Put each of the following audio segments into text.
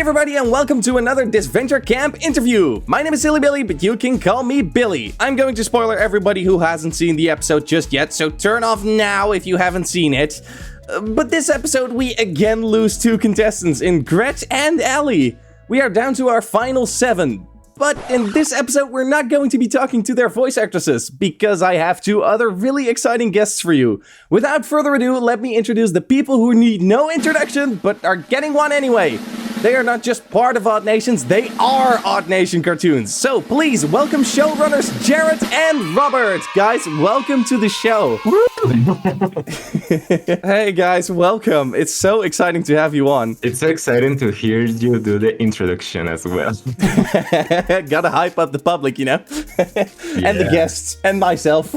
everybody, and welcome to another Disventure Camp interview. My name is Silly Billy, but you can call me Billy. I'm going to spoiler everybody who hasn't seen the episode just yet, so turn off now if you haven't seen it. But this episode, we again lose two contestants in Gretch and Ellie. We are down to our final 7. But in this episode, we're not going to be talking to their voice actresses, because I have 2 other really exciting guests for you. Without further ado, let me introduce the people who need no introduction, but are getting one anyway. They are not just part of Odd Nations, they are Odd Nation cartoons. So please welcome showrunners Jared and Robert. Guys, welcome to the show. Hey guys, welcome. It's so exciting to have you on. It's so exciting to hear you do the introduction as well. Gotta hype up the public, you know? And the guests, and myself.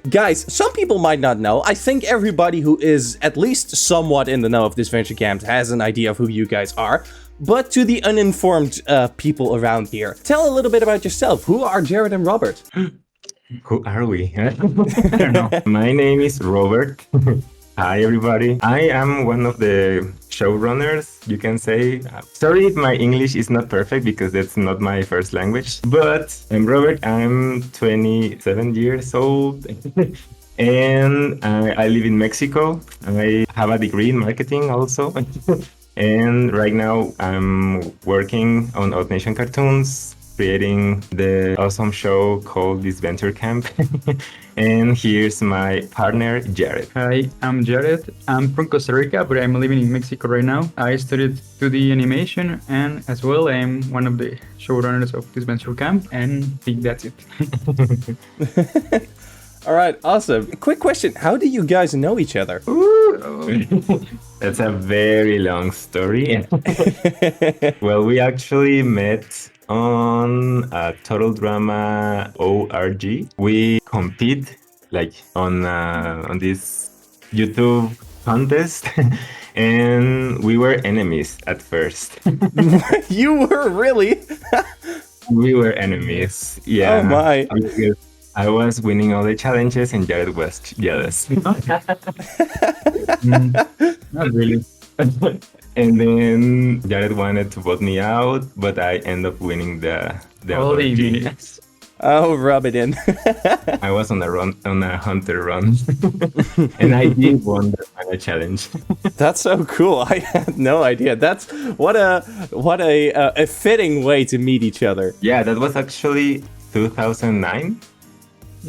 Guys, some people might not know. I think everybody who is at least somewhat in the know of Disventure Camp has an idea of who you guys are. But to the uninformed people around here, tell a little bit about yourself. Who are Jared and Robert? Who are we? I don't know. My name is Robert. Hi, everybody. I am one of the showrunners, you can say. Sorry if my English is not perfect because that's not my first language. But I'm Robert. I'm 27 years old. And I live in Mexico. I have a degree in marketing also. And right now I'm working on Odd Nation cartoons, creating the awesome show called Disventure Camp. And here's my partner, Jared. Hi, I'm Jared. I'm from Costa Rica, but I'm living in Mexico right now. I studied 2D animation, and as well, I'm one of the showrunners of Disventure Camp, and I think that's it. All right, awesome. Quick question. How do you guys know each other? That's a very long story. Well, we actually met on a Total Drama ORG. We compete like on this YouTube contest, and we were enemies at first. You were really? We were enemies. Yeah. Oh my. I was winning all the challenges and Jared was jealous. Not really. And then Jared wanted to vote me out, but I ended up winning the All the ORG. minutes. Oh, rub it in. I was on a hunter run, and I did won the final challenge. That's so cool. I had no idea. That's what a fitting way to meet each other. Yeah, that was actually 2009.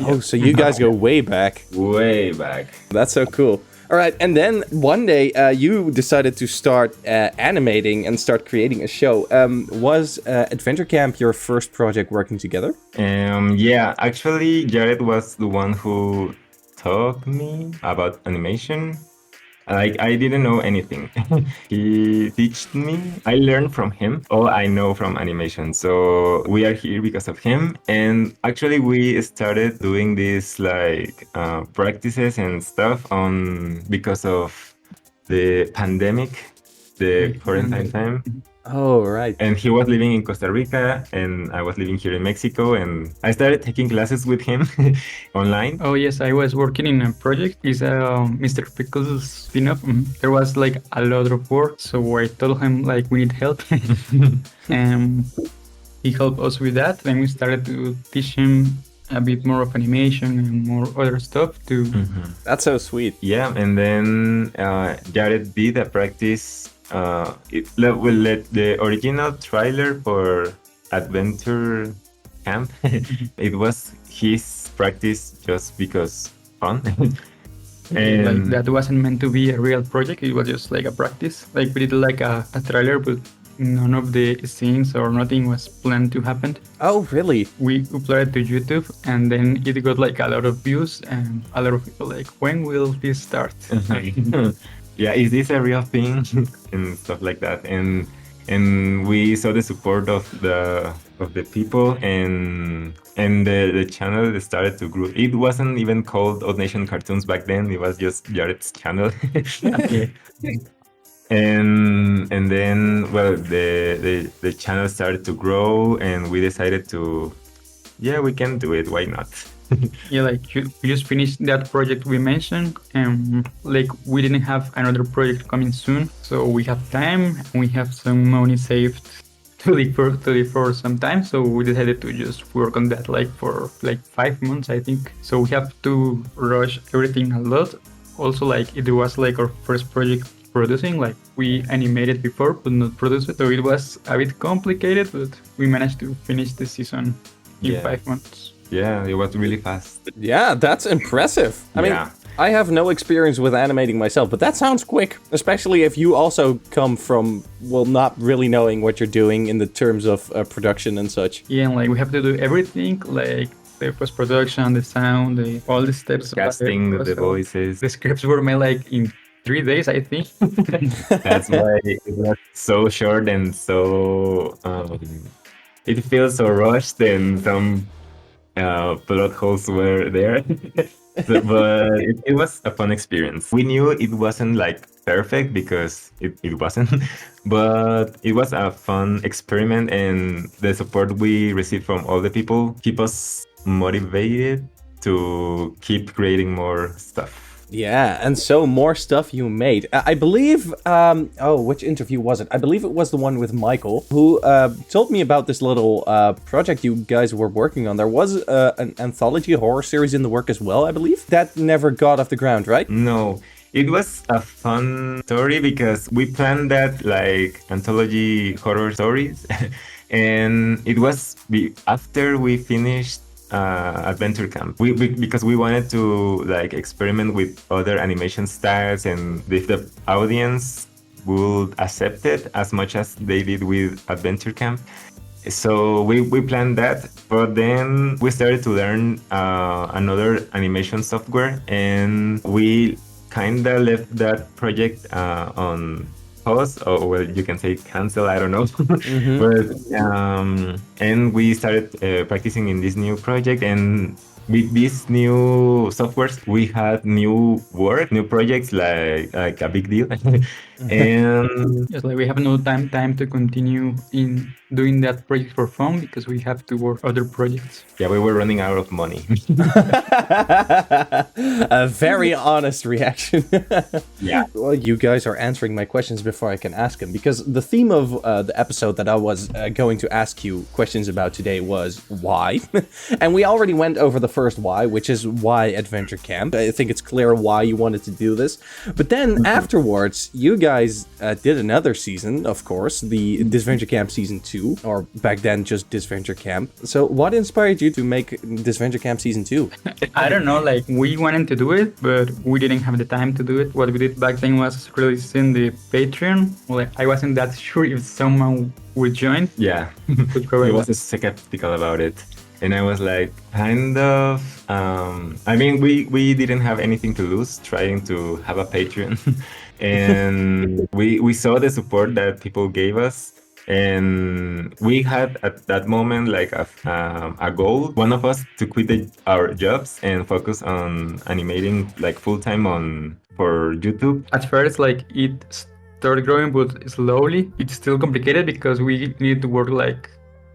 Oh, so you guys go way back. Way back. That's so cool. All right, and then one day you decided to start animating and start creating a show. Was Adventure Camp your first project working together? Yeah, actually, Jared was the one who taught me about animation. Like, I didn't know anything. He taught me. I learned from him all I know from animation. So we are here because of him. And actually, we started doing this like practices and stuff because of the pandemic, the quarantine time. Oh, right. And he was living in Costa Rica, and I was living here in Mexico, and I started taking classes with him online. Oh yes, I was working in a project. It's a Mr. Pickles spin-off. There was like a lot of work, so I told him like we need help. And he helped us with that. Then we started to teach him a bit more of animation and more other stuff too. That's so sweet. Yeah, and then Jared did a practice. The original trailer for Adventure Camp. It was his practice just because fun. And Like that wasn't meant to be a real project. It was just like a practice. Like we did like a trailer, but none of the scenes or nothing was planned to happen. Oh, really? We uploaded to YouTube, and then it got like a lot of views, and a lot of people like, when will this start? Yeah, is this a real thing? And stuff like that. And we saw the support of the people, and the channel started to grow. It wasn't even called Odd Nation Cartoons back then. It was just Jared's channel. And then, well, the channel started to grow, and we decided to, yeah, we can do it. Why not? Yeah, like we just finished that project we mentioned, and like we didn't have another project coming soon, so we have time and we have some money saved to live for some time. So we decided to just work on that like for like 5 months, I think. So we have to rush everything a lot. Also, like it was like our first project producing. Like we animated before, but not produced it. So it was a bit complicated, but we managed to finish the season in Yeah. 5 months. Yeah, it was really fast. Yeah, that's impressive. I mean, Yeah. I have no experience with animating myself, but that sounds quick, especially if you also come from, well, not really knowing what you're doing in the terms of production and such. Yeah, and like we have to do everything, like the post production, the sound, all the steps. Casting the voices. The scripts were made like in 3 days, I think. That's why it was so short and so it feels so rushed and some plot holes were there. But it was a fun experience. We knew it wasn't like perfect because it wasn't, but it was a fun experiment, and the support we received from all the people keep us motivated to keep creating more stuff. Yeah, and so more stuff you made. I believe, which interview was it? I believe it was the one with Michael, who told me about this little project you guys were working on. There was an anthology horror series in the work as well, I believe. That never got off the ground, right? No, it was a fun story because we planned that like anthology horror stories, and it was after we finished Adventure Camp. We because we wanted to like experiment with other animation styles, and if the audience would accept it as much as they did with Adventure Camp. So we planned that, but then we started to learn another animation software, and we kind of left that project on pause, or well, you can say cancel, I don't know. But and we started practicing in this new project, and with these new softwares we had new work, new projects, like a big deal. And Just like we have no time to continue in doing that project for fun because we have to work other projects. yeah, we were running out of money. A very honest reaction. Yeah. Well, you guys are answering my questions before I can ask them, because the theme of the episode that I was going to ask you questions about today was why. And we already went over the first why, which is why Adventure Camp. I think it's clear why you wanted to do this. But then afterwards, you guys did another season, of course, the Disventure Camp Season 2, or back then just Disventure Camp. So what inspired you to make Disventure Camp Season 2? I don't know, like we wanted to do it, but we didn't have the time to do it. What we did back then was releasing the Patreon. Well, I wasn't that sure if someone would join. Yeah. But I probably was skeptical about it, and I was like, kind of. I mean, we didn't have anything to lose trying to have a Patreon, and we saw the support that people gave us, and we had at that moment like a goal. One of us to quit our jobs and focus on animating like full time for YouTube. at first, like it started growing, but slowly. It's still complicated because we need to work like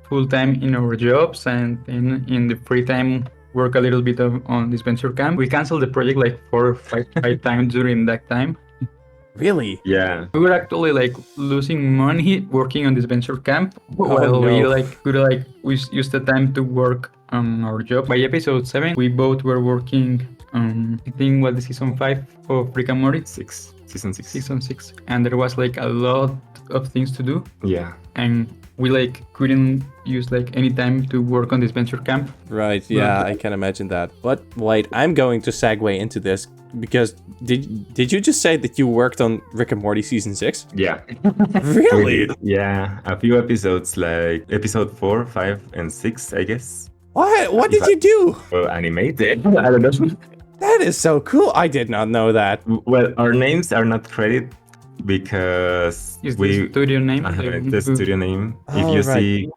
full time in our jobs, and then in the free time work a little bit on Disventure Camp. We canceled the project like 4 or 5 times during that time. Really? Yeah. We were actually like losing money working on Disventure Camp, while no. we used the time to work on our job. By episode 7, we both were working on I think what the season 5 of Rick and Morty. Season 6. Season 6, and there was like a lot of things to do, Yeah. and we like couldn't use like any time to work on Disventure Camp. Right, yeah, I can imagine that. But wait, I'm going to segue into this, because did you just say that you worked on Rick and Morty Season 6? Yeah. Really? Yeah. A few episodes, like episode 4, 5, and 6, I guess. What did you do? Well, animated. I don't know. That is so cool. I did not know that. Well, our names are not credited because Is the studio name? the studio name. If Oh, you right. see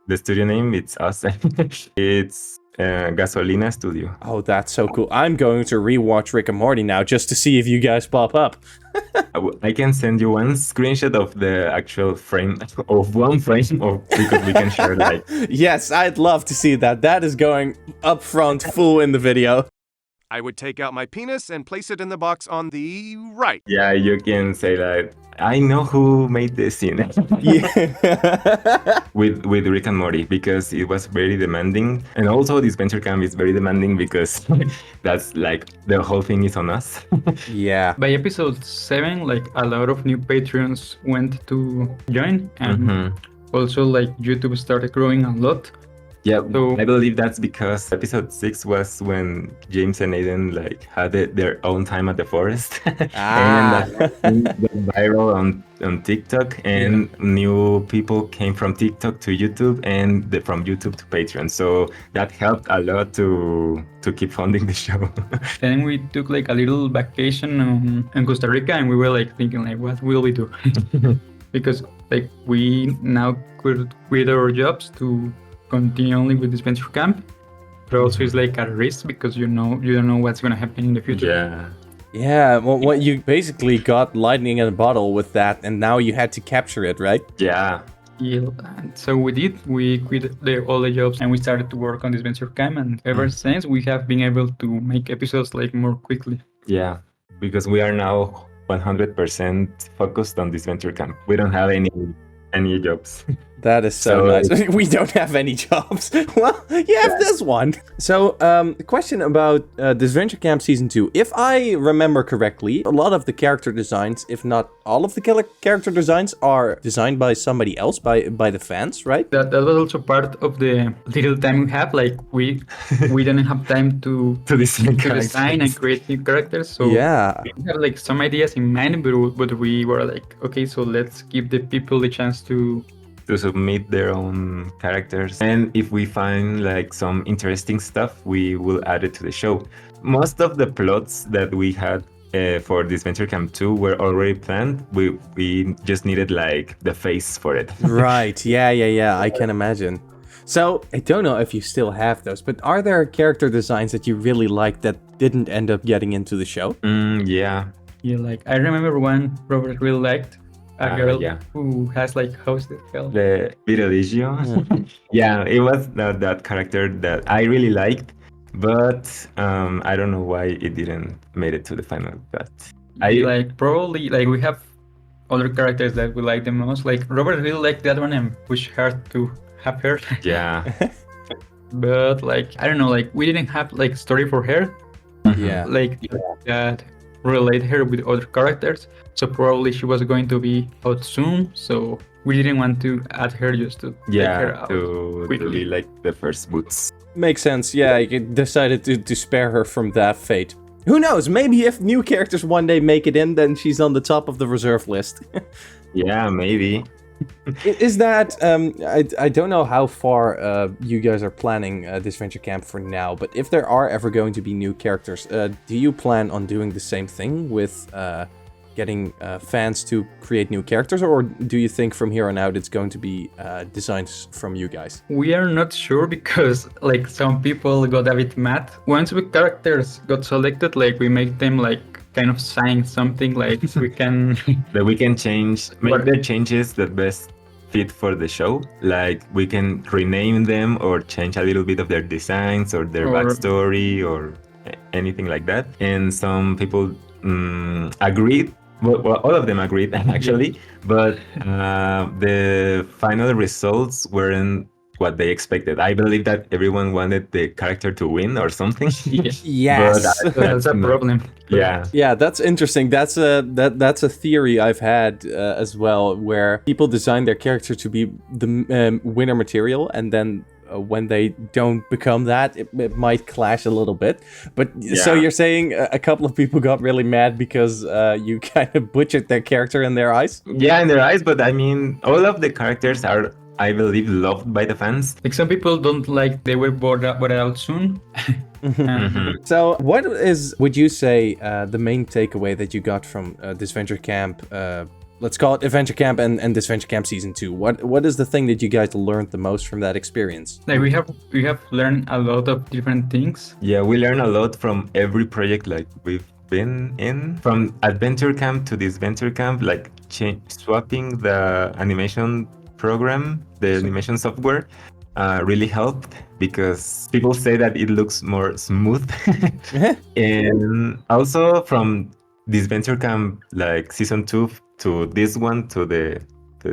the studio name, it's us. It's Gasolina Studio. Oh, that's so cool. I'm going to rewatch Rick and Morty now just to see if you guys pop up. I can send you one screenshot of the actual frame, of one frame, because we can share like. Yes, I'd love to see that. That is going up front full in the video. I would take out my penis and place it in the box on the right. Yeah, you can say that. I know who made this scene. Yeah. with Rick and Morty, because it was very demanding, and also Disventure Camp is very demanding because that's like the whole thing is on us. Yeah. By episode 7, like a lot of new Patreons went to join, and also like YouTube started growing a lot. Yeah, So- I believe that's because episode 6 was when James and Aiden like had their own time at the forest. Ah. And that went viral on TikTok, and new people came from TikTok to YouTube, and from YouTube to Patreon. So that helped a lot to keep funding the show. Then we took like a little vacation in Costa Rica, and we were like thinking like, what will we do? Because like we now could quit our jobs to continue only with Disventure Camp, but also it's like a risk because you don't know what's gonna happen in the future. Yeah. Yeah, well, what you basically got lightning in a bottle with that, and now you had to capture it, right? Yeah. Yeah, and so we did. We quit all the jobs and we started to work on Disventure Camp, and ever since we have been able to make episodes like more quickly. Yeah. Because we are now 100% focused on Disventure Camp. We don't have any jobs. That is so nice. We don't have any jobs. Well, you have this one. So, the question about Disventure Camp Season 2. If I remember correctly, a lot of the character designs, if not all of the character designs, are designed by somebody else, by the fans, right? That was also part of the little time we have. Like we didn't have time to design and create new characters. So Yeah. we have like some ideas in mind, but we were like, okay, so let's give the people the chance to submit their own characters, and if we find like some interesting stuff, we will add it to the show. Most of the plots that we had for Disventure Camp 2 were already planned. We just needed like the face for it. Right. Yeah. I can imagine. So, I don't know if you still have those, but are there character designs that you really liked that didn't end up getting into the show? Yeah. Yeah, like I remember one Robert really liked. A girl yeah. who has like hosted hell. The Viriligio. Yeah, it was that character that I really liked, but I don't know why it didn't made it to the final cut. Like probably like we have other characters that we like the most. Like Robert really liked that one and pushed her to have her. Yeah. But like I don't know, like we didn't have like story for her. Yeah. Like that relate her with other characters. So probably she was going to be out soon. So we didn't want to add her just to take her out to be like the first boots. Makes sense. Yeah, you decided to spare her from that fate. Who knows? Maybe if new characters one day make it in, then she's on the top of the reserve list. Yeah, maybe. Is that I don't know how far you guys are planning Disventure Camp for now, but if there are ever going to be new characters, do you plan on doing the same thing with getting fans to create new characters, or do you think from here on out it's going to be designs from you guys? We are not sure because like some people got a bit mad. Once the characters got selected, like we make them like kind of sign something like we can that we can make the changes that best fit for the show. Like we can rename them or change a little bit of their designs or their backstory or anything like that. And some people agreed. Well, all of them agreed actually, but the final results weren't what they expected. I believe that everyone wanted the character to win or something. Yes, but that's a problem. Yeah, that's interesting. That's a theory I've had as well, where people design their character to be the winner material, and then when they don't become that, it might clash a little bit. But so you're saying a couple of people got really mad because you kind of butchered their character in their eyes? Yeah, in their eyes, but I mean, all of the characters are, I believe, loved by the fans. Like some people don't like they were bought out soon. So what would you say the main takeaway that you got from Disventure Camp let's call it Adventure Camp and Disventure Camp Season 2. What is the thing that you guys learned the most from that experience? Like we have learned a lot of different things. Yeah, we learn a lot from every project like we've been in. From Adventure Camp to Disventure Camp, like swapping the animation program, the animation software, really helped because people say that it looks more smooth. And also from Disventure Camp, like Season 2 to this one, to the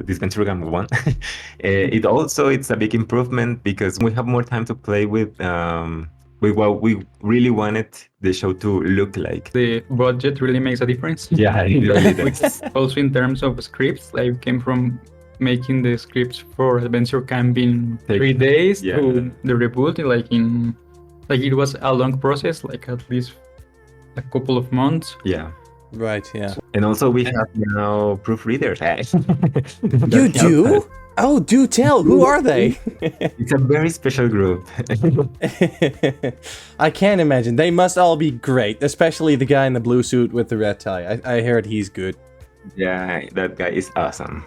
Disventure Camp 1, it's a big improvement because we have more time to play with what we really wanted the show to look like. The budget really makes a difference. Yeah, it really does. Also in terms of scripts, like came from making the scripts for Adventure Camp in 3 days to the reboot, like it was a long process, like at least a couple of months. Yeah. Right, yeah. And also we have now proofreaders. You do? Oh, do tell. Who are they? It's a very special group. I can't imagine. They must all be great, especially the guy in the blue suit with the red tie. I heard he's good. Yeah, that guy is awesome.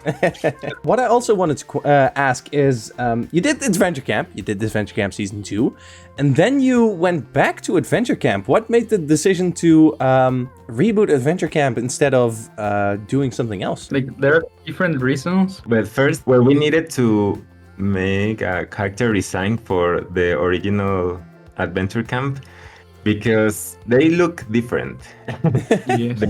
What I also wanted to ask is, you did Adventure Camp, you did Adventure Camp Season 2, and then you went back to Adventure Camp. What made the decision to reboot Adventure Camp instead of doing something else? Like there are different reasons. But first, well, we needed to make a character design for the original Adventure Camp because they look different. Yes.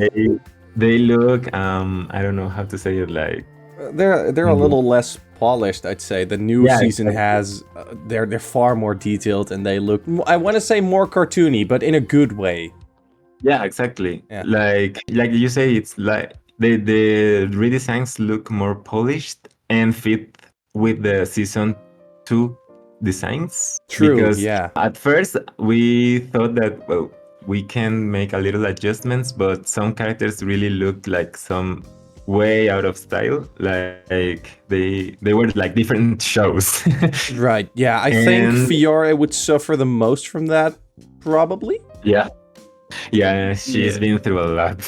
They look, I don't know how to say it, like... They're a little less polished, I'd say. The new season has... they're far more detailed and they look, I want to say more cartoony, but in a good way. Yeah, exactly. Yeah. Like you say, it's like the redesigns look more polished and fit with the Season 2 designs. True, because yeah. At first, we thought that, well, we can make a little adjustments, but some characters really look like some way out of style, like they were like different shows. Right, yeah. I think Fiora would suffer the most from that, probably. Yeah, she's been through a lot.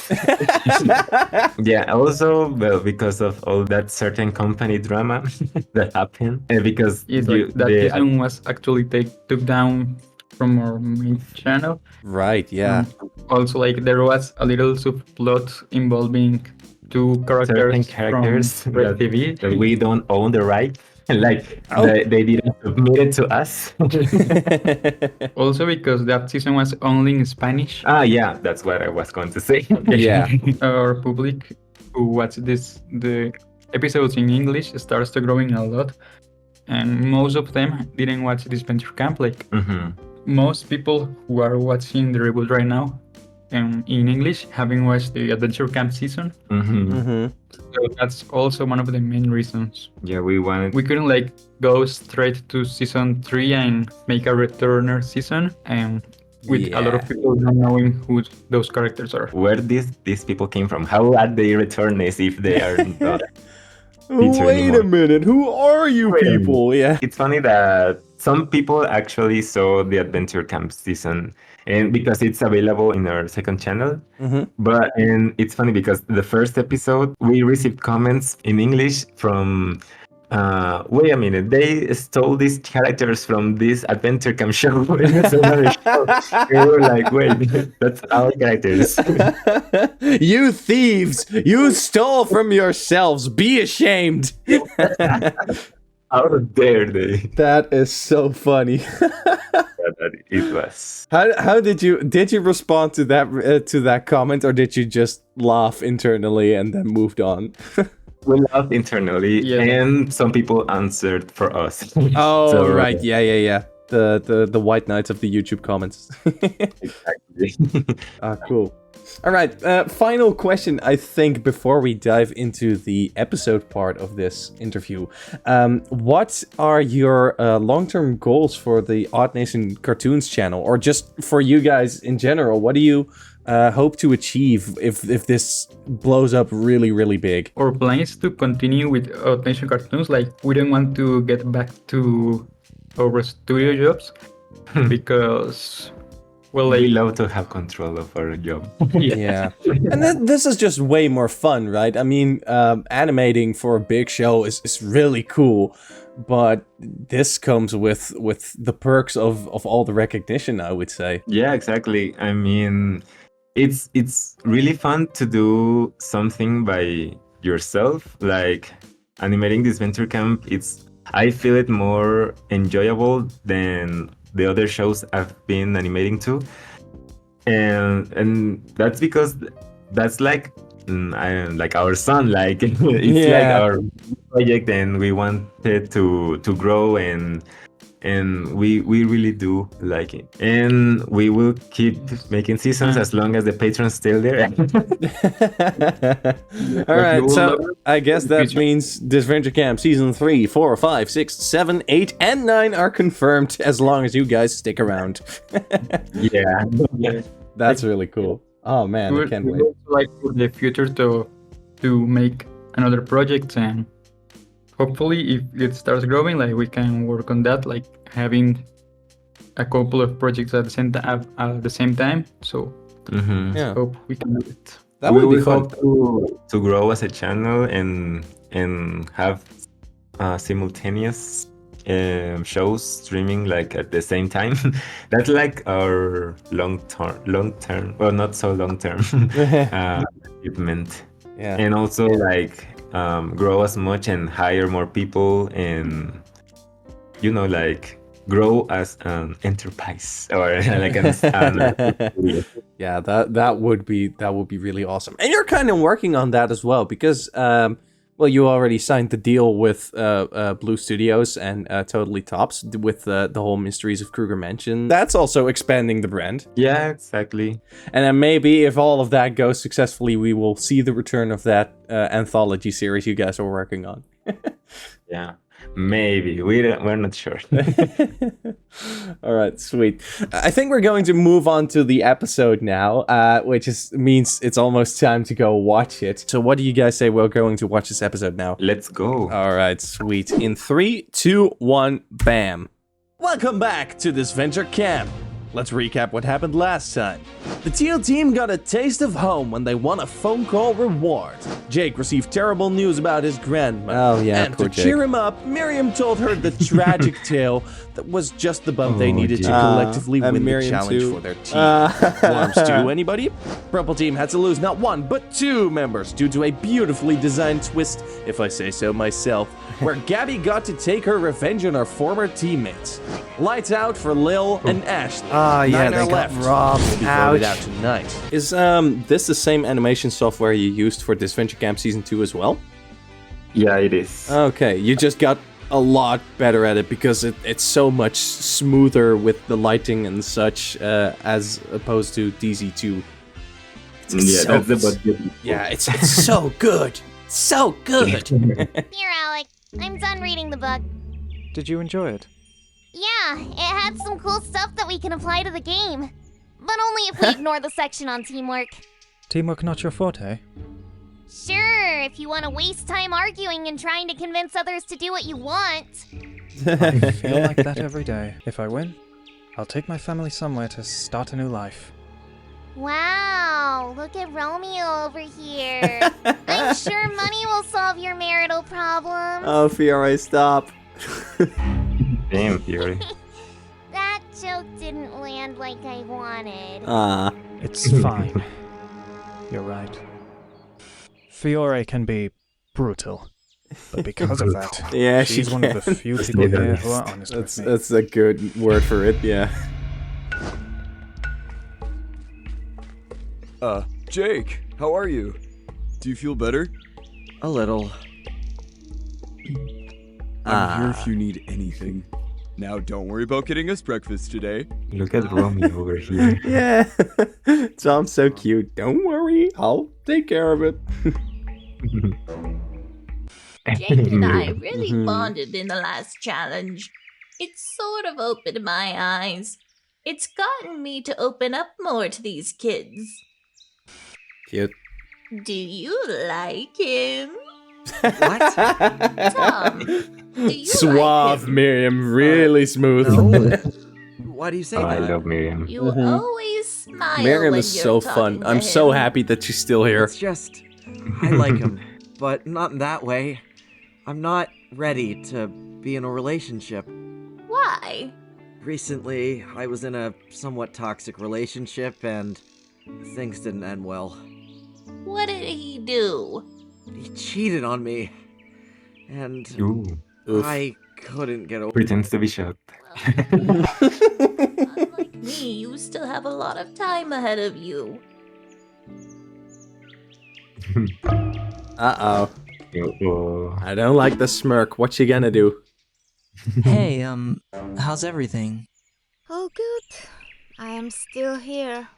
Yeah, also, well, because of all that certain company drama that happened, and because that season was actually took down from our main channel. Right, yeah. Also, like there was a little subplot involving two characters from Red TV that we don't own the right. Like they didn't submit it to us. Also because that season was only in Spanish. Yeah, that's what I was going to say. Yeah. Our public who watch the episodes in English starts to growing a lot, and most of them didn't watch Disventure Camp. Like most people who are watching the reboot right now in English haven't watched the Adventure Camp season. So that's also one of the main reasons. Yeah, we couldn't like go straight to Season 3 and make a returner season, and with a lot of people not knowing who those characters are. Where these people came from? How are they returners if they are not? Wait a minute, who are you people? Yeah. It's funny that some people actually saw the Adventure Camp season, and because it's available in our second channel. And it's funny because the first episode we received comments in English from wait a minute, they stole these characters from this Adventure Camp show. It's another show. We were like, wait, that's our characters. You thieves! You stole from yourselves! Be ashamed! How dare they? That is so funny. It was. How did you respond to that comment, or did you just laugh internally and then moved on? We laughed internally, and some people answered for us. Oh, so, right, yeah. The white knights of the YouTube comments. Exactly. Cool. All right, final question, I think, before we dive into the episode part of this interview. What are your long-term goals for the Odd Nation Cartoons channel, or just for you guys in general? What do you hope to achieve if this blows up really, really big? Our plan is to continue with Odd Nation Cartoons. Like, we don't want to get back to our studio jobs because Well, We like, love to have control of our job. Yeah. And this is just way more fun, right? I mean, animating for a big show is really cool, but this comes with the perks of all the recognition, I would say. Yeah, exactly. I mean, it's really fun to do something by yourself, like animating Disventure Camp. I feel it more enjoyable than the other shows I've been animating to, and that's because that's like like our son, like it's like Yeah. our project, and we want it to grow, and we really do like it, and we will keep making seasons as long as the patrons still there. All right, will so love I guess that future. means Disventure Camp Season 3, 4, 5, 6, 7, 8, and 9 are confirmed as long as you guys stick around. Yeah. That's really cool. Oh man, I can't wait. Like for the future to make another project, and hopefully if it starts growing, like we can work on that, like having a couple of projects at the same time. So Mhm. Yeah, hope we can do it. that we would be will fun. hope to grow as a channel and have simultaneous shows streaming like at the same time. That's like our long term, well, not so long term achievement, Yeah. and also like grow as much and hire more people, and like grow as an enterprise, or like an Yeah, that would be really awesome. And you're kind of working on that as well because well, you already signed the deal with Blue Studios and Totally Tops with the whole Mysteries of Kruger Mansion. That's also expanding the brand. Yeah, exactly. And then maybe if all of that goes successfully, we will see the return of that anthology series you guys are working on. Yeah, maybe we're not sure. All right, sweet. I think we're going to move on to the episode now, which means it's almost time to go watch it. So what do you guys say we're going to watch this episode now? Let's go. All right, sweet. In 3, 2, 1, bam. Welcome back to Disventure Camp. Let's recap what happened last time. The Teal team got a taste of home when they won a phone call reward. Jake received terrible news about his grandmother. Oh yeah, and to cheer him up, Miriam told her the tragic tale that was just the bump they needed to collectively win the challenge for their team. Warm stew, anybody? Purple team had to lose not 1, but 2 members due to a beautifully designed twist, if I say so myself, where Gabby got to take her revenge on her former teammates. Lights out for Lil and Ashley. Yeah, 9 are they got left. robbed. Will be voted out tonight. Is this the same animation software you used for Disventure Camp Season 2 as well? Yeah, it is. Okay, you just got a lot better at it because it's so much smoother with the lighting and such as opposed to DZ2. Yeah, so- that's the budget. Yeah, it's so good. So good. Here, Alec. I'm done reading the book. Did you enjoy it? Yeah, it had some cool stuff that we can apply to the game. But only if we ignore the section on teamwork. Teamwork not your forte? Sure, if you want to waste time arguing and trying to convince others to do what you want. I feel like that every day. If I win, I'll take my family somewhere to start a new life. Wow, look at Romeo over here. I'm sure money will solve your marital problems. Oh, Fiore, stop. Damn, Fury. That joke didn't land like I wanted. It's fine. You're right. Fiore can be brutal. But because of that, Yeah, she's she one of the can. few people here who are honest with me. That's a good word for it, yeah. Jake, how are you? Do you feel better? A little. I'm here if you need anything. Now don't worry about getting us breakfast today. Look at Romeo over here. Yeah. Tom's so cute. Don't worry, I'll take care of it. Jake and I really bonded in the last challenge. It sort of opened my eyes. It's gotten me to open up more to these kids. Cute. Do you like him? What? Tom, do you Suave like him? Miriam, really smooth. Why do you say I that? love Miriam. You always smile Miriam when is you're so talking fun. to I'm so him. happy that she's still here. It's just, I like him, but not in that way. I'm not ready to be in a relationship. Why? Recently, I was in a somewhat toxic relationship, and things didn't end well. What did he do? He cheated on me, and Ooh, Oof. I couldn't get over. pretends to be shocked. Unlike me, you still have a lot of time ahead of you. Uh-oh. Oh, I don't like the smirk. What you gonna do? Hey, how's everything? Oh, good. I am still here.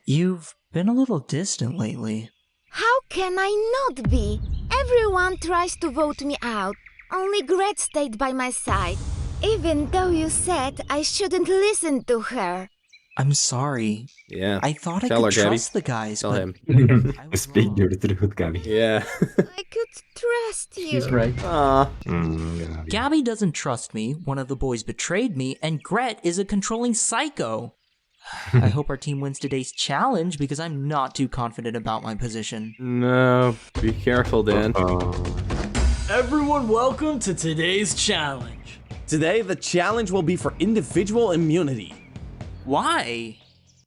You've been a little distant lately. How can I not be? Everyone tries to vote me out. Only Gret stayed by my side. Even though you said I shouldn't listen to her. I'm sorry. Yeah. I thought I Tell could her, Gabby. trust the guys, Tell but him. I was Speak wrong. your truth, Gabby. Yeah. I could trust you. He's right. Aw. Gabby. Gabby doesn't trust me, one of the boys betrayed me, and Gret is a controlling psycho. I hope our team wins today's challenge because I'm not too confident about my position. No. Be careful, Dan. Everyone, welcome to today's challenge. Today, the challenge will be for individual immunity. Why?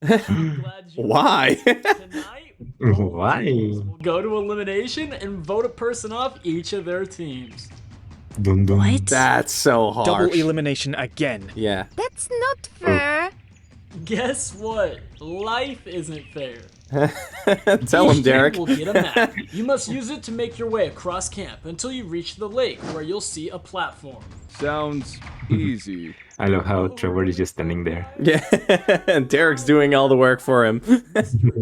Glad you Why? Tonight, Why? we'll go to elimination and vote a person off each of their teams. Dun, dun. What? That's so Double harsh. elimination again. Yeah. That's not fair. Guess what? Life isn't fair. Tell him, Each Derek. team will get a map. You must use it to make your way across camp until you reach the lake, where you'll see a platform. Sounds easy. I love how Trevor is just standing there. Yeah. Derek's doing all the work for him.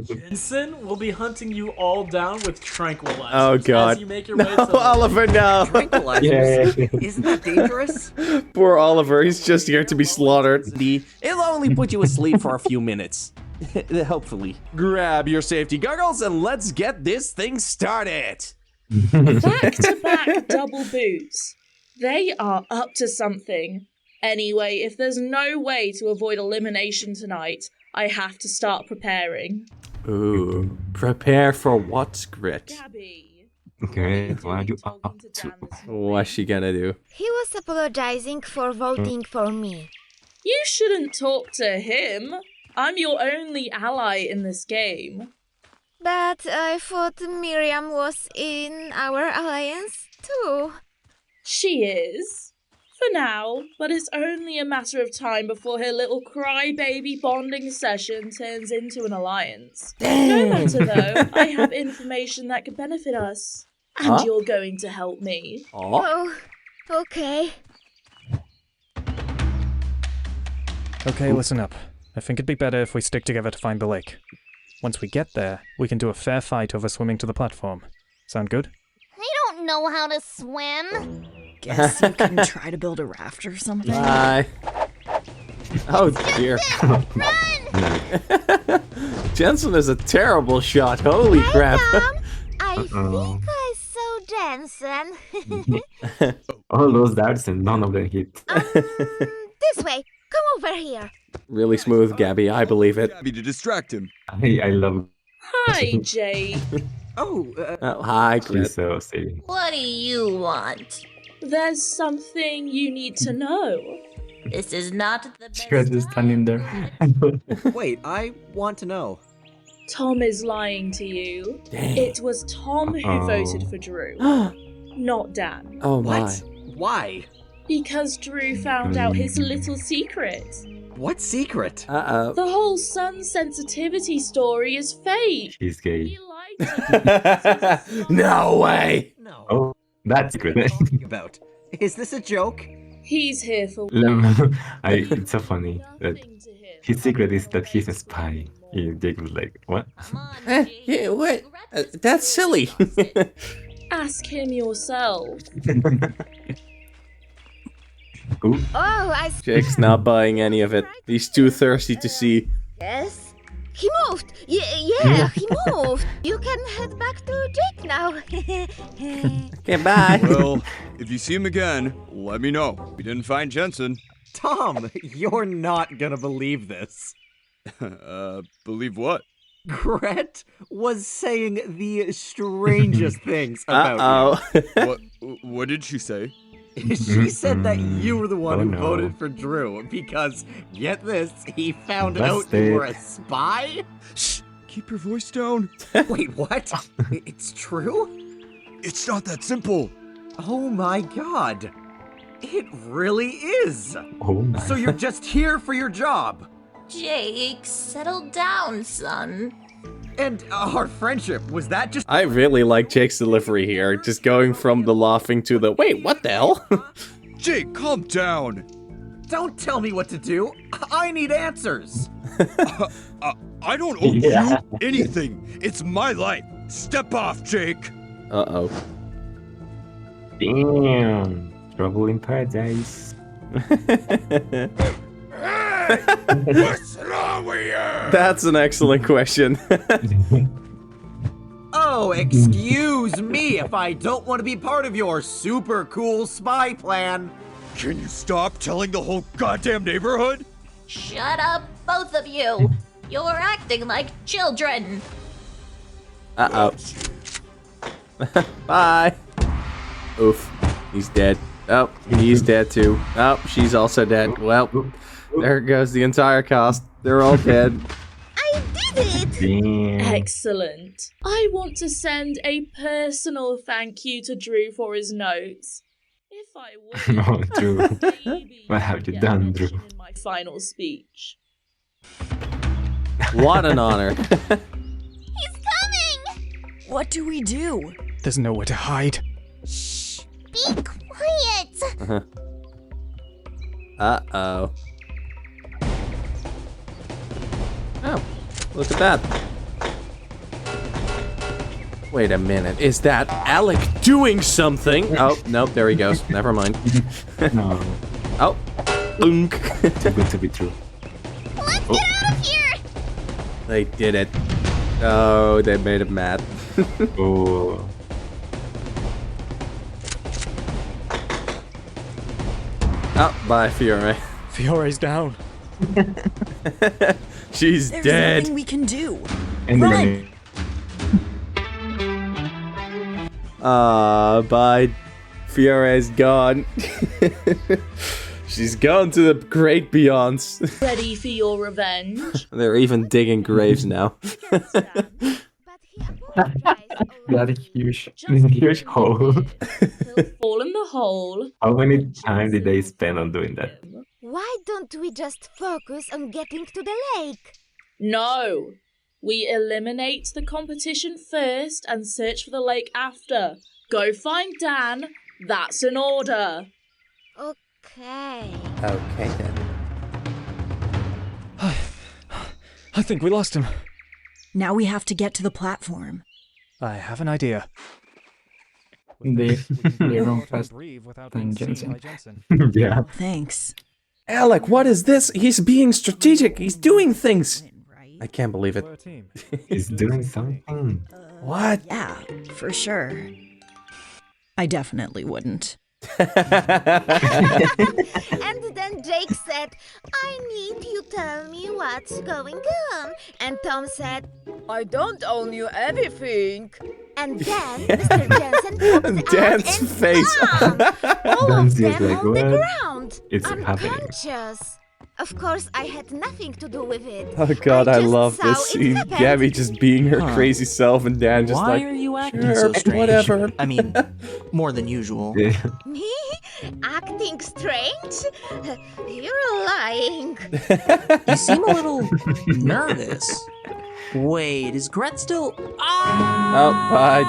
Jensen will be hunting you all down with tranquilizers. Oh, God. As you make your way No, to the Oliver, no. Tranquilizers? Isn't that dangerous? Poor Oliver. He's just here to be slaughtered. It'll only put you asleep for a few minutes. Hopefully. Grab your safety goggles and let's get this thing started. Back-to-back double boots. They are up to something. Anyway, if there's no way to avoid elimination tonight, I have to start preparing. Ooh. Prepare for what, Grit? Gabby. Great, what are you up to? What's she gonna do? He was apologizing for voting for me. You shouldn't talk to him. I'm your only ally in this game. But I thought Miriam was in our alliance too. She is. For now, but it's only a matter of time before her little crybaby bonding session turns into an alliance. No matter though, I have information that could benefit us. And Huh? you're going to help me. Oh. Oh, okay. Okay, listen up. I think it'd be better if we stick together to find the lake. Once we get there, we can do a fair fight over swimming to the platform. Sound good? I don't know how to swim. Guess you can try to build a raft or something. Bye. Oh dear. Jensen is a terrible shot. Holy crap. I think I saw Jensen. All those darts and none of them hit. This way. Come over here. Really smooth, Gabby. I believe it. Gabby to distract him. I love Hi, Jay. Oh, Oh, hi, she's Grit. so silly. What do you want? There's something you need to know. This is not the best She was just standing there. wait, I want to know. Tom is lying to you. Dang. It was Tom who Uh-oh. voted for Drew, not Dan. Oh my. What? Why? Because Drew found out his little secret. What secret? Uh-oh. The whole sun sensitivity story is fake. She's gay. He lied. No way. No. Oh, that's What are you good. talking about? Is this a joke? He's here for It's so funny that nothing to him. his secret is that he's a spy. Jake was like, what? Come on, Jay. Yeah, what? That's silly. Ask him yourself. Ooh, Oh, I Jake's not buying any of it. He's too thirsty to see. Yes. He moved. Yeah, he moved. You can head back to Jake now. Okay, bye. Well, if you see him again, let me know. We didn't find Jensen. Tom, you're not gonna believe this. Believe what? Gret was saying the strangest things about you. What did she say? She said that you were the one who no. voted for Drew because, get this, he found out Busted. you were a spy? Shh! Keep your voice down. Wait, what? It's true? It's not that simple. Oh my god. It really is. Oh my. So you're just here for your job. Jake, settle down, son. And our friendship, was that just... I really like Jake's delivery here, just going from the laughing to the, wait, what the hell? Jake, calm down. Don't tell me what to do. I need answers. I don't owe you anything. It's my life. Step off, Jake. Uh-oh. Damn. Trouble in paradise. What's wrong with you? That's an excellent question. Oh, excuse me if I don't want to be part of your super cool spy plan. Can you stop telling the whole goddamn neighborhood? Shut up, both of you. You're acting like children. Uh-oh. Bye. Oof. He's dead. Oh, he's dead too. Oh, she's also dead. Well, there goes the entire cast. They're all dead. I did it! Damn. Excellent. I want to send a personal thank you to Drew for his notes. If I would, Oh, Drew. maybe What have you get done, Drew? mentioned in my final speech. What an honor. He's coming! What do we do? There's nowhere to hide. Shh! Be quiet! Uh-oh. Oh, look at that. Wait a minute. Is that Alec doing something? Oh, nope, there he goes. Never mind. No. Oh. Boonk. Too good to be true. Let's get out of here! They did it. Oh, they made him mad. Oh. Oh, bye, Fiore. Fiore's down. She's There's dead. nothing we can do. And Run! Bye. Fiore's gone. She's gone to the great beyonds. Ready for your revenge? They're even digging graves now. But he apologized That already. huge hole. He'll fall in the hole. How many time did they spend on doing that? Why don't we just focus on getting to the lake? No. We eliminate the competition first and search for the lake after. Go find Dan. That's an order. Okay. Okay then. I think we lost him. Now we have to get to the platform. I have an idea. They run fast Breathe without than being seen Jensen. by Jensen. Yeah. Thanks. Alec, what is this? He's being strategic. He's doing things. I can't believe it. We're a team. He's doing something. What? Yeah, for sure. I definitely wouldn't. And then Jake said, I need you tell me what's going on. And Tom said, I don't own you anything. And then Mr. Jensen popped Dan's out and face. all Dan's of just them like, on the "What? ground, It's happening." unconscious. Of course, I had nothing to do with it. Oh god, I just love saw this it scene. happen. Gabby just being her Huh. crazy self and Dan just Why like, are you acting sure, so strange? whatever. I mean, more than usual. Yeah. Me? Acting strange? You're lying. You seem a little nervous. Wait, is Gret still... Oh, bye.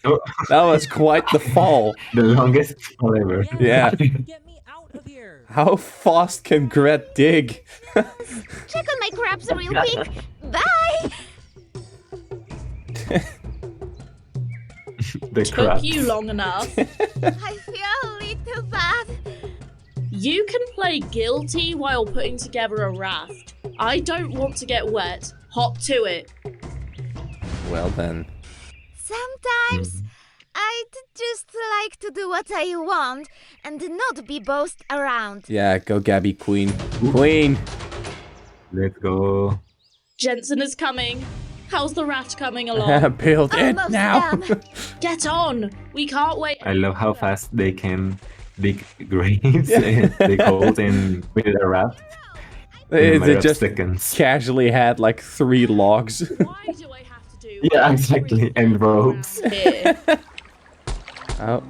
Oh, That was quite the fall. the longest fall ever. Yeah. Get me out of here. How fast can Gret dig? Check on my crabs real quick. Bye. The crap. Took you long enough. I feel a little bad. You can play guilty while putting together a raft. I don't want to get wet. Hop to it. Well then. Sometimes I I'd just like to do what I want and not be bossed around. Yeah, go Gabby, queen. Queen! Let's go. Jensen is coming. How's the raft coming along? Build it Almost now! done. Get on! We can't wait. I love how fast they can dig graves and dig holes in with a raft. In a matter They of just seconds. casually had like 3 logs. Why do I have to do Yeah, exactly. And ropes. here? Oh.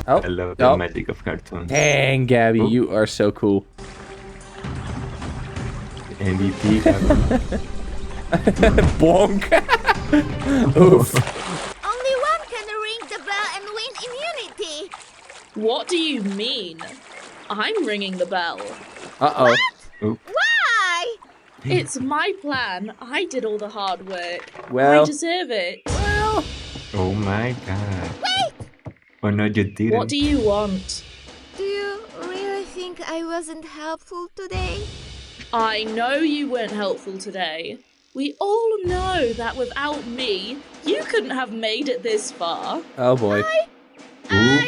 Oh. I love the magic of cartoons. Dang, Gabby, you are so cool. MVP. Bonk! Oof. Only one can ring the bell and win immunity. What do you mean? I'm ringing the bell. Uh-oh. Why? It's my plan. I did all the hard work. Well. I deserve it. Oh my god. Wait! Oh no, you didn't. What do you want? Do you really think I wasn't helpful today? I know you weren't helpful today. We all know that without me, you couldn't have made it this far. Oh boy. All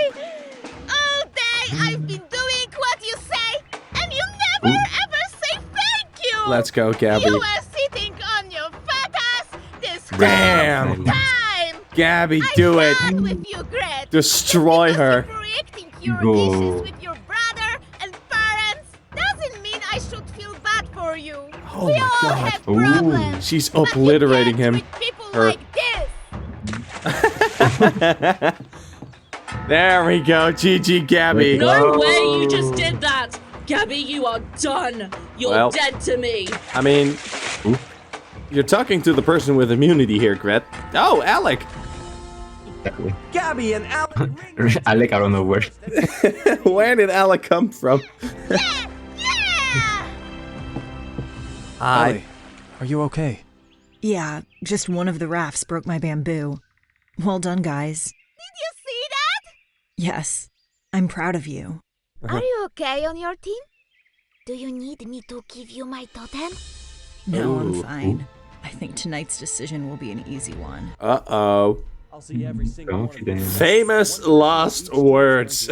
day I've been doing what you say, and you never ever say thank you! Let's go, Gabby. You were sitting on your fat ass this Damn. whole time! Gabby, do it! I'm with you, Gret. Destroy her. Reacting your Go. issues with your brother and parents doesn't mean I should feel bad for you. Oh We my all god. have problems. She's but you obliterating can't him. with people Her. like this. There we go, GG Gabby. No way you just did that! Gabby, you are done! You're Well. dead to me! I mean, you're talking to the person with immunity here, Gret. Oh, Alec. Exactly. Gabby and Alec. Alec, I don't know where. Where did Alec come from? Ellie, are you okay? Yeah, just one of the rafts broke my bamboo. Well done, guys. Did you see that? Yes, I'm proud of you. Are you okay on your team? Do you need me to give you my totem? No, I'm Ooh. fine. I think tonight's decision will be an easy one. Uh-oh. I'll see every single one of you. Confidence. Famous last words.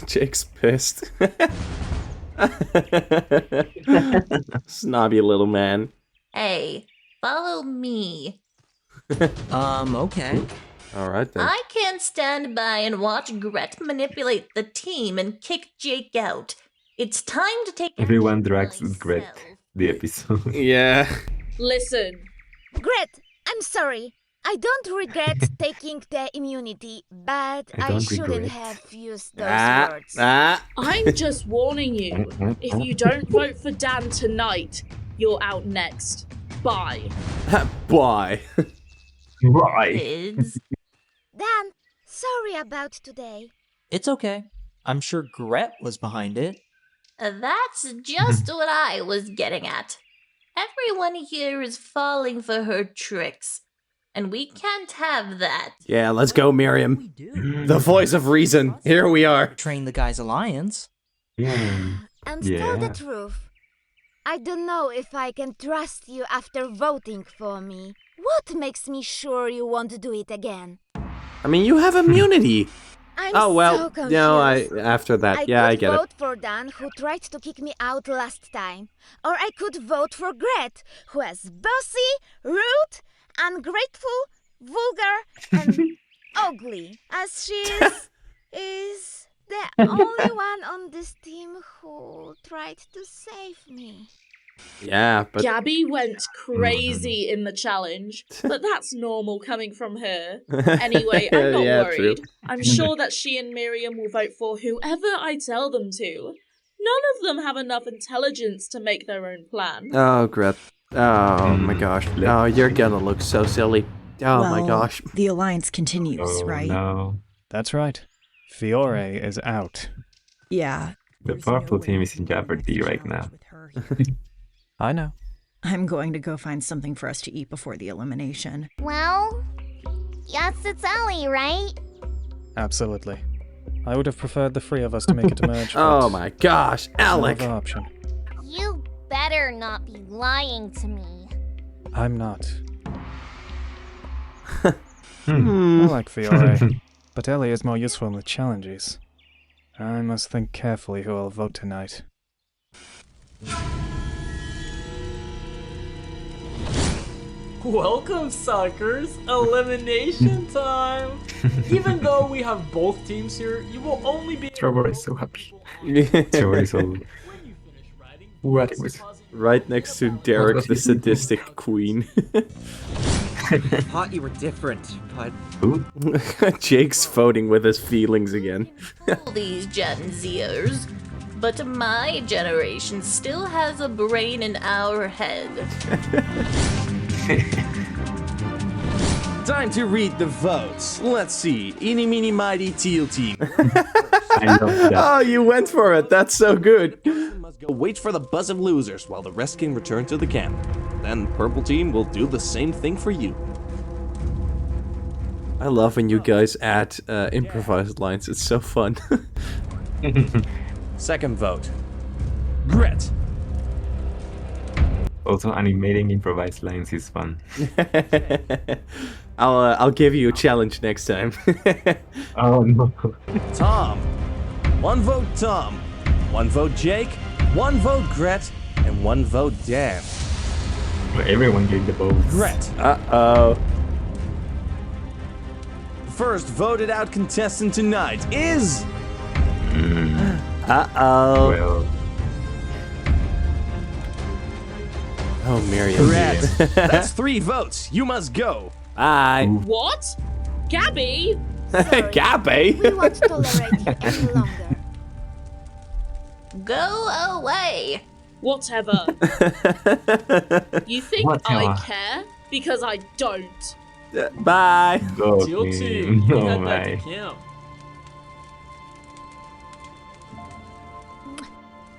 Jake's pissed. Snobby little man. Hey, follow me. Okay. Alright then. I can't stand by and watch Gret manipulate the team and kick Jake out. It's time to take Everyone drags Gret the episode. Yeah. Listen, Gret, I'm sorry. I don't regret taking the immunity, but I I don't shouldn't regret. have used those words. I'm just warning you. If you don't vote for Dan tonight, you're out next. Bye. Bye. Right. kids. Dan, sorry about today. It's okay. I'm sure Gret was behind it. That's just what I was getting at. Everyone here is falling for her tricks, and we can't have that. Yeah, let's go, Miriam. The voice of reason. Here we are. Train the Guys Alliance. Yeah. And tell the Yeah. truth. I don't know if I can trust you after voting for me. What makes me sure you won't do it again? I mean, you have immunity. I'm Oh, well, so confused. you know, after that, yeah, I could get it. vote for Dan, who tried to kick me out last time. Or I could vote for Gret, who is bossy, rude, ungrateful, vulgar, and ugly, as she is the only one on this team who tried to save me. Yeah, but Gabby went crazy in the challenge, but that's normal coming from her. Anyway, I'm not Yeah, worried. true. I'm sure that she and Miriam will vote for whoever I tell them to. None of them have enough intelligence to make their own plan. oh, Gret. Oh my gosh. Oh, you're gonna look so silly. Oh my Well, gosh. The alliance continues, right? No. That's right. Fiore is out. Yeah. The purple team is in jeopardy right now. I know. I'm going to go find something for us to eat before the elimination. Well, yes, it's Ellie, right? Absolutely. I would have preferred the three of us to make it to merge. Oh my gosh, No Alec. other option. You bet better not be lying to me. I'm not. I like Fiore, but Ellie is more useful in the challenges. I must think carefully who I'll vote tonight. Welcome, suckers! Elimination time! Even though we have both teams here, you will only be. Trevor is so happy. Trevor is so. What was? Right next to Derek, the sadistic queen. I thought you were different, but. Who? Jake's voting with his feelings again. All these Gen Zers. But my generation still has a brain in our head. Time to read the votes. Let's see. Eeny, meeny, mighty, teal team. I love that. Oh, you went for it. That's so good. Must go wait for the buzz of losers while the rest can return to the camp. Then purple team will do the same thing for you. I love when you guys add improvised lines. It's so fun. Second vote. Gret. Also, animating improvised lines is fun. I'll give you a challenge next time. Oh no. Tom. 1 vote Tom. 1 vote Jake. 1 vote Gret. And 1 vote Dan. Well, everyone gave the votes. Gret. Uh-oh. First voted out contestant tonight is... Uh-oh. Well. Oh, Miriam. Gret. That's 3 votes. You must go. Bye. What? Gabby? Gabby? We won't tolerate you any longer. Go away. Whatever. You think I care? Because I don't. Bye. Go Teal team. team, you Oh head back to my. camp.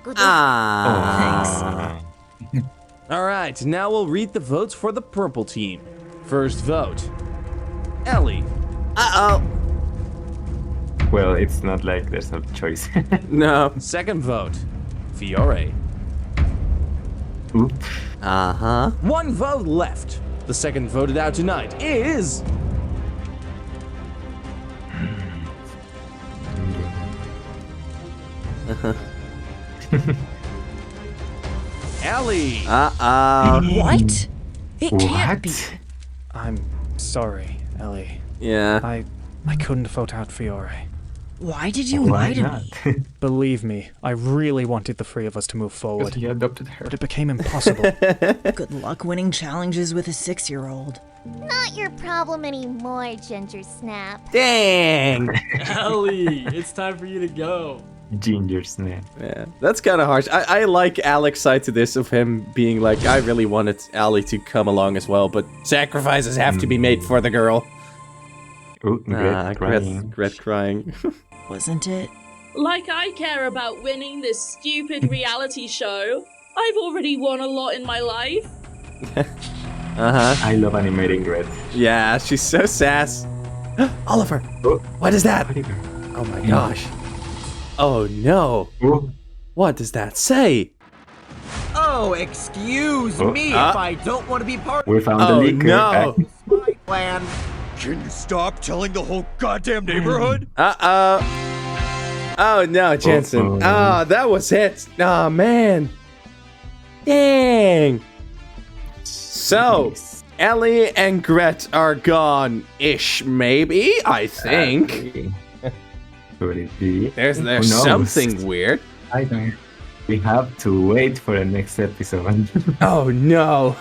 Good luck. Ah. All right, now we'll read the votes for the purple team. First vote. Ellie. Uh-oh. Well, it's not like there's no choice. No. Second vote. Fiore. Oops. Uh-huh. 1 vote left. The second voted out tonight is... Ellie. Uh-oh. What? It can't What? be. I'm sorry, Ellie. Yeah. I couldn't vote out Fiore. Why did you Why lie to not? me? Believe me, I really wanted the 3 of us to move forward. Because he adopted her. But it became impossible. Good luck winning challenges with a 6-year-old. Not your problem anymore, Ginger Snap. Dang. Ellie, it's time for you to go. Ginger snap. Yeah, that's kind of harsh. I like Alex's side to this of him being like, I really wanted Allie to come along as well, but sacrifices have to be made for the girl. Ooh, Gret crying. Wasn't it? Like I care about winning this stupid reality show. I've already won a lot in my life. Uh-huh. I love animating Red. Yeah, she's so sass. Oliver, what is that? Oh my gosh. Oh no. What does that say? Oh, excuse me if I don't want to be part We found the leaker. No. my plan. Can you stop telling the whole goddamn neighborhood? Uh-oh. Oh no, Jensen. Uh-oh. Oh, that was it. Oh man. Dang. So, Ellie and Gret are gone-ish, maybe, I think. Could it be? There's Who knows? something weird. I don't. We have to wait for the next episode. Oh no.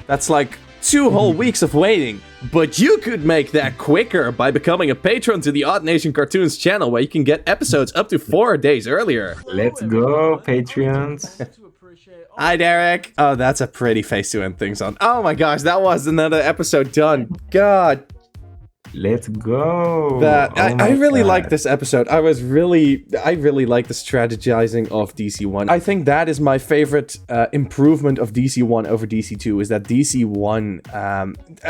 That's like 2 whole weeks of waiting. But you could make that quicker by becoming a patron to the Odd Nation Cartoons channel, where you can get episodes up to 4 days earlier. Let's go, Patreons. Hi, Derek. Oh, that's a pretty face to end things on. Oh my gosh, that was another episode done. God. Let's go. I really like this episode. I really like the strategizing of DC1. I think that is my favorite improvement of DC1 over DC2, is that DC1,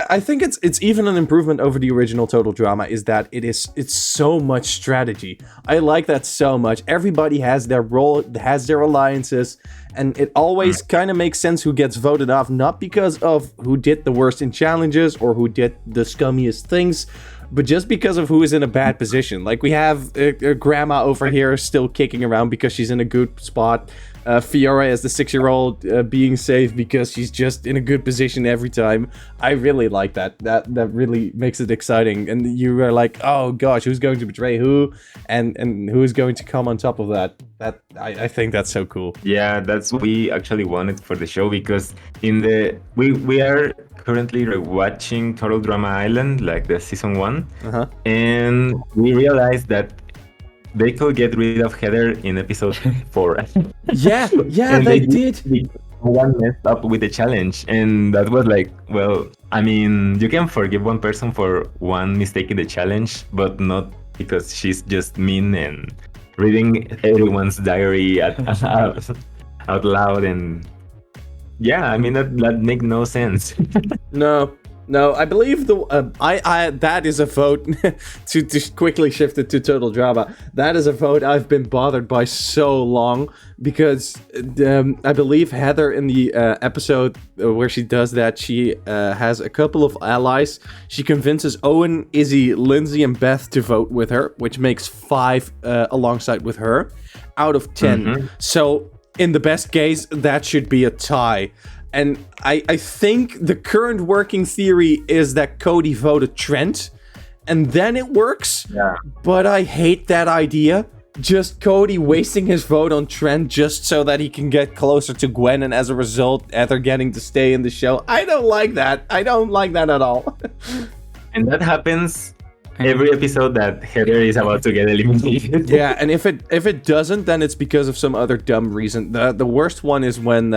I think it's even an improvement over the original Total Drama, is that it's so much strategy. I like that so much. Everybody has their role, has their alliances, And it always kind of makes sense who gets voted off, not because of who did the worst in challenges or who did the scummiest things, but just because of who is in a bad position. Like, we have Grandma over here still kicking around because she's in a good spot. Fiore as the 6-year-old being safe because she's just in a good position every time. I really like that. That really makes it exciting. And you are like, oh gosh, who's going to betray who? And who's going to come on top of that? I think that's so cool. Yeah, that's what we actually wanted for the show, because we are currently watching Total Drama Island, like the season 1, and we realized that they could get rid of Heather in episode 4. Yeah, they did. One messed up with the challenge, and that was like, well, I mean, you can forgive one person for one mistake in the challenge, but not because she's just mean and reading everyone's diary out loud. And yeah, I mean, that makes no sense. No, I believe that is a vote to quickly shift it to Total Drama. That is a vote I've been bothered by so long, because I believe Heather in the episode where she does that, she has a couple of allies. She convinces Owen, Izzy, Lindsay, and Beth to vote with her, which makes 5 alongside with her out of 10. So in the best case, that should be a tie. And I think the current working theory is that Cody voted Trent, and then it works. Yeah. But I hate that idea. Just Cody wasting his vote on Trent just so that he can get closer to Gwen, and as a result, Heather getting to stay in the show. I don't like that. I don't like that at all. And that happens every episode that Heather is about to get eliminated. Yeah, and if it doesn't, then it's because of some other dumb reason. The worst one is when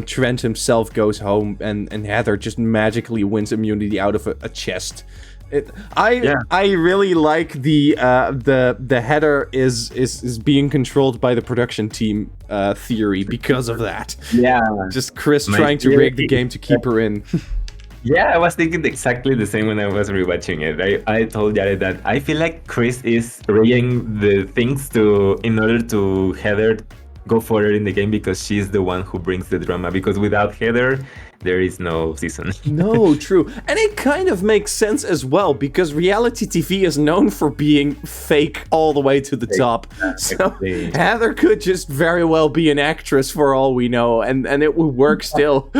Trent himself goes home and Heather just magically wins immunity out of a chest. I really like the Heather is being controlled by the production team theory because of that. Yeah, just Chris trying to rig the game to keep her in. Yeah, I was thinking exactly the same when I was rewatching it. I told Jared that I feel like Chris is rigging the things in order to Heather go further in the game, because she's the one who brings the drama. Because without Heather, there is no season. No, true. And it kind of makes sense as well, because reality TV is known for being fake all the way to the top. So Heather could just very well be an actress for all we know, and it would work still.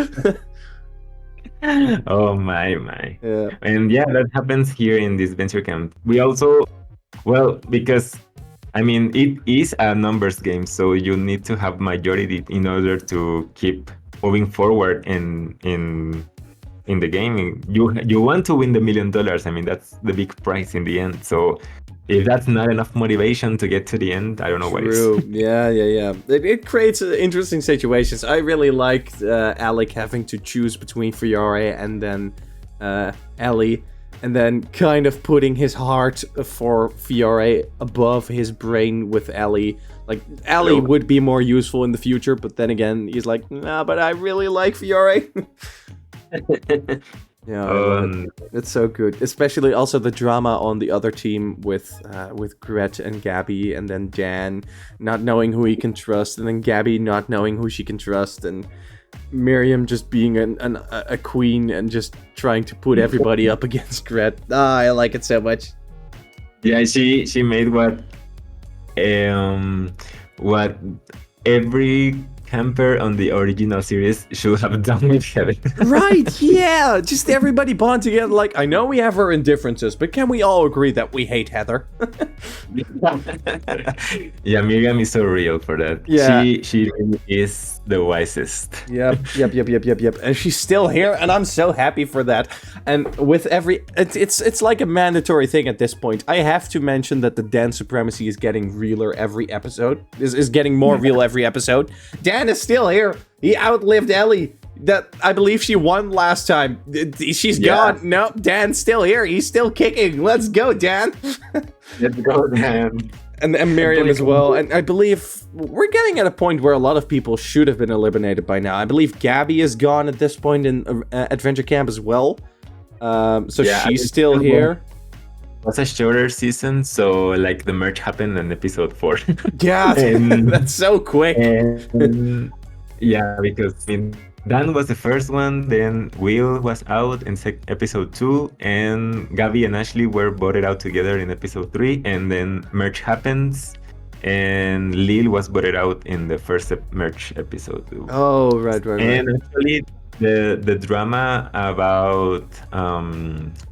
Oh my. Yeah. And yeah, that happens here in Disventure Camp. We also, well, because I mean, it is a numbers game, so you need to have majority in order to keep moving forward in the game. You want to win the $1 million. I mean, that's the big prize in the end. So if that's not enough motivation to get to the end, I don't know what is. Yeah. It creates interesting situations. I really liked Alec having to choose between Fiore and then Ellie, and then kind of putting his heart for Fiore above his brain with Ellie. Like, Ellie would be more useful in the future, but then again, he's like, nah, but I really like Fiore. Yeah, it's so good. Especially also the drama on the other team with Gret and Gabby, and then Dan not knowing who he can trust, and then Gabby not knowing who she can trust, and Miriam just being a queen and just trying to put everybody up against Gret. I like it so much. Yeah, she made what every camper on the original series should have done with Heather. Right, yeah. Just everybody bond together. Like, I know we have our indifferences, but can we all agree that we hate Heather? Yeah, Miriam is so real for that. Yeah. She really is the wisest. Yep. And she's still here, and I'm so happy for that. And with it's like a mandatory thing at this point. I have to mention that the Dan supremacy is getting realer every episode. Is getting more real every episode. Dan is still here. He outlived Ellie. That I believe she won last time. She's gone. Nope, Dan's still here. He's still kicking. Let's go, Dan. Let's go, Dan. And Miriam as well. And I believe we're getting at a point where a lot of people should have been eliminated by now. I believe Gabby is gone at this point in Adventure Camp as well. So she's still here. It was a shorter season, so like the merge happened in episode 4. Yeah, that's so quick. Yeah, because Dan was the first one, then Will was out in episode 2, and Gabby and Ashley were voted out together in episode 3, and then merge happens, and Lil was voted out in the first merge episode. Oh, right. And actually, the drama about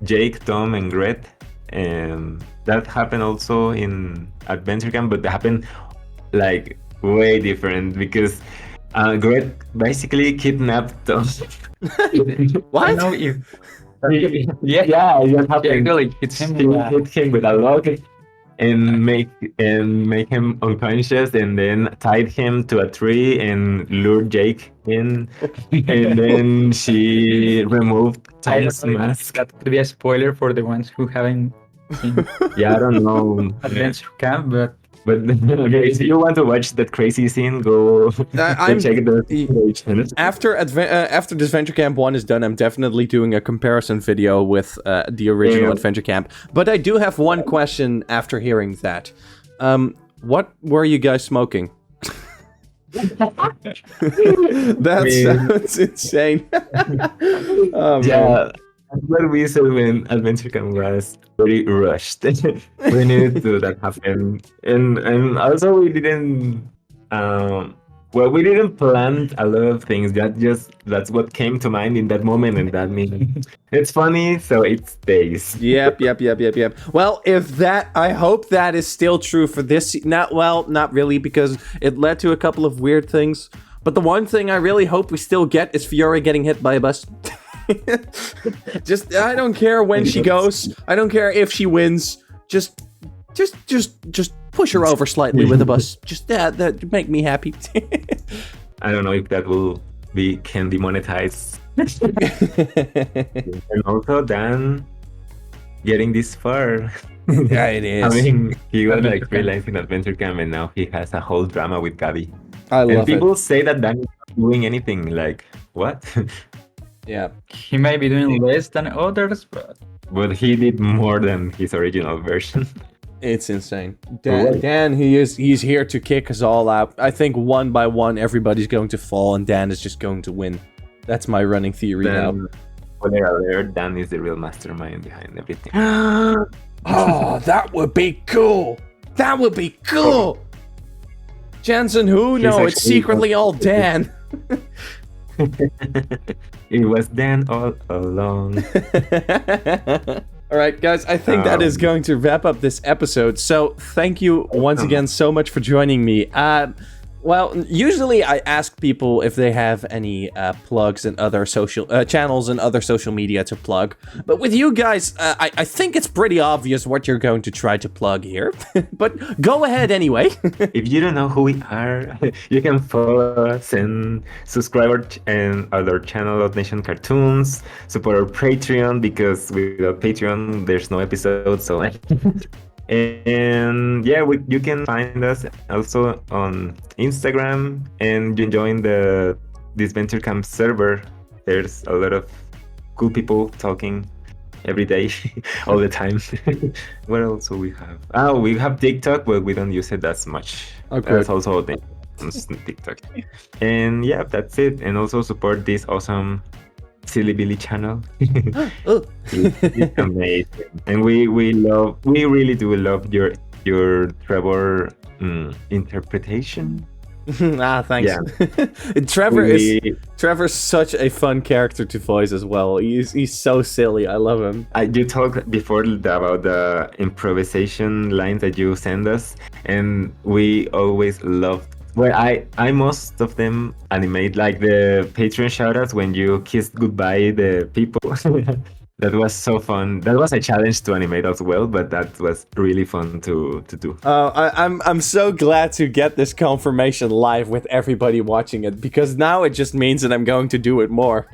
Jake, Tom, and Gret, that happened also in Adventure Camp, but that happened like way different because Gret basically kidnapped Tom. What? I know if Yeah, it just happened. really hits him. She hit him with a log and make him unconscious, and then tied him to a tree and lured Jake in, and then she removed Tom's mask. That could be a spoiler for the ones who haven't seen Yeah, I don't know. Adventure Camp, but Okay, if you want to watch that crazy scene, go check the After Disventure Camp 1 is done, I'm definitely doing a comparison video with the original Adventure Camp. But I do have one question after hearing that. What were you guys smoking? That sounds insane. Oh, yeah, that's what we said when Adventure Camp was very rushed. We needed to that happen, and also we didn't. We didn't plan a lot of things. That's what came to mind in that moment, and that means it's funny, so it stays. Yep. Well, I hope that is still true for this. Not really, because it led to a couple of weird things. But the one thing I really hope we still get is Fiora getting hit by a bus. I don't care when she goes. I don't care if she wins. Just push her over slightly with a bus. Just that make me happy. I don't know if that can demonetize. And also Dan getting this far. Yeah, it is. I mean, he was like realized in Adventure Camp, and now he has a whole drama with Gabby. I love it. And people say that Dan is not doing anything. Like, what? Yeah. He may be doing less than others, but he did more than his original version. It's insane. Dan, he's here to kick us all out. I think one by one, everybody's going to fall, and Dan is just going to win. That's my running theory now. Dan is the real mastermind behind everything. Oh, that would be cool. That would be cool. Jensen, who? No, it's secretly all Dan. It was Dan all along. All right, guys, I think that is going to wrap up this episode. So thank you once again so much for joining me. Well, usually I ask people if they have any plugs and other social channels and other social media to plug. But with you guys, I think it's pretty obvious what you're going to try to plug here. But go ahead anyway. If you don't know who we are, you can follow us and subscribe and other channel of Nation Cartoons. Support our Patreon, because without Patreon, there's no episode. So. And yeah, you can find us also on Instagram, and join the Disventure Camp server. There's a lot of cool people talking every day, all the time. What else do we have? We have TikTok, but we don't use it as much. Okay. That's also on TikTok. And yeah, that's it. And also support this awesome Silly Billy channel. It's amazing, and we really do love your Trevor interpretation. Thanks. Yeah. Trevor's such a fun character to voice as well. He's so silly. I love him. You talked before about the improvisation lines that you send us, and we always loved. Well, I most of them animate, like the Patreon shoutouts when you kissed goodbye the people. That was so fun. That was a challenge to animate as well, but that was really fun to do. I'm so glad to get this confirmation live with everybody watching it, because now it just means that I'm going to do it more.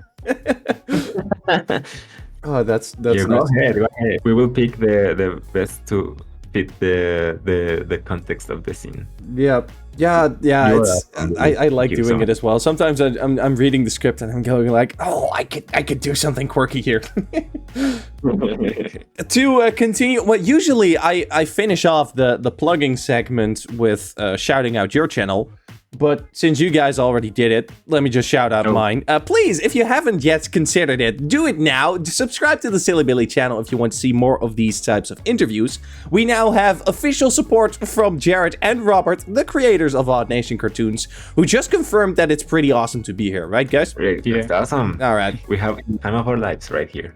Oh, that's yeah, nice. Go ahead. We will pick the best to fit the context of the scene. Yeah. I like doing it as well. Sometimes I'm reading the script and I'm going like, oh, I could do something quirky here. To continue, well, usually I finish off the plugging segment with shouting out your channel. But since you guys already did it, let me just shout out mine. Please, if you haven't yet considered it, do it now. Subscribe to the Silly Billy channel if you want to see more of these types of interviews. We now have official support from Jared and Robert, the creators of Odd Nation cartoons, who just confirmed that it's pretty awesome to be here, right, guys? Great, that's awesome. All right. We have the time of our lives right here.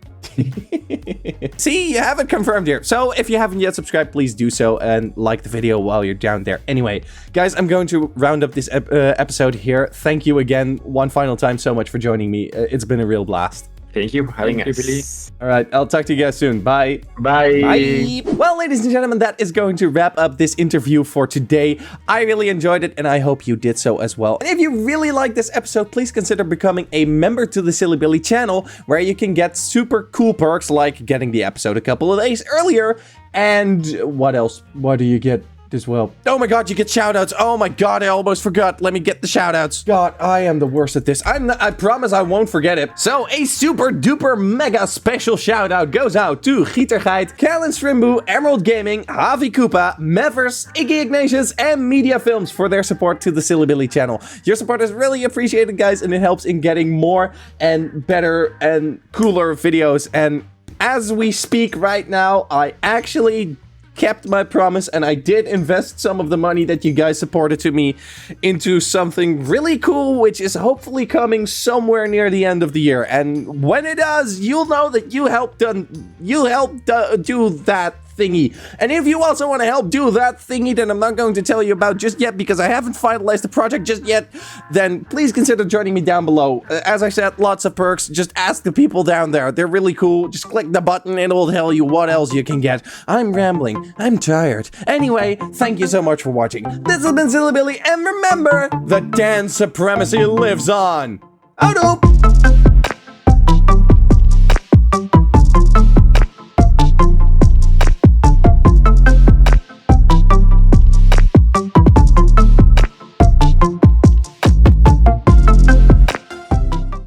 See, you have it confirmed here. So if you haven't yet subscribed, please do so and like the video while you're down there. Anyway, guys, I'm going to round up this episode here. Thank you again one final time so much for joining me. It's been a real blast. Thank you for having us. All right, I'll talk to you guys soon. Bye. Bye. Bye. Well, ladies and gentlemen, that is going to wrap up this interview for today. I really enjoyed it, and I hope you did so as well. And if you really like this episode, please consider becoming a member to the Silly Billy channel, where you can get super cool perks like getting the episode a couple of days earlier. And what else? What do you get as well? Oh my god, you get shoutouts. Oh my god, I almost forgot. Let me get the shoutouts. God, I am the worst at this. I promise I won't forget it. So a super duper mega special shoutout goes out to Gietergeit, Callan Strimbu, Emerald Gaming, Javi Koopa, Mevers, Iggy Ignatius, and Media Films for their support to the Silly Billy channel. Your support is really appreciated, guys, and it helps in getting more and better and cooler videos. And as we speak right now, I actually kept my promise, and I did invest some of the money that you guys supported to me into something really cool, which is hopefully coming somewhere near the end of the year. And when it does, you'll know that you helped do that thingy. And if you also want to help do that thingy that I'm not going to tell you about just yet because I haven't finalized the project just yet, then please consider joining me down below. As I said, lots of perks. Just ask the people down there. They're really cool. Just click the button and it'll tell you what else you can get. I'm rambling. I'm tired. Anyway, thank you so much for watching. This has been Silly Billy, and remember, the dance supremacy lives on. Out up!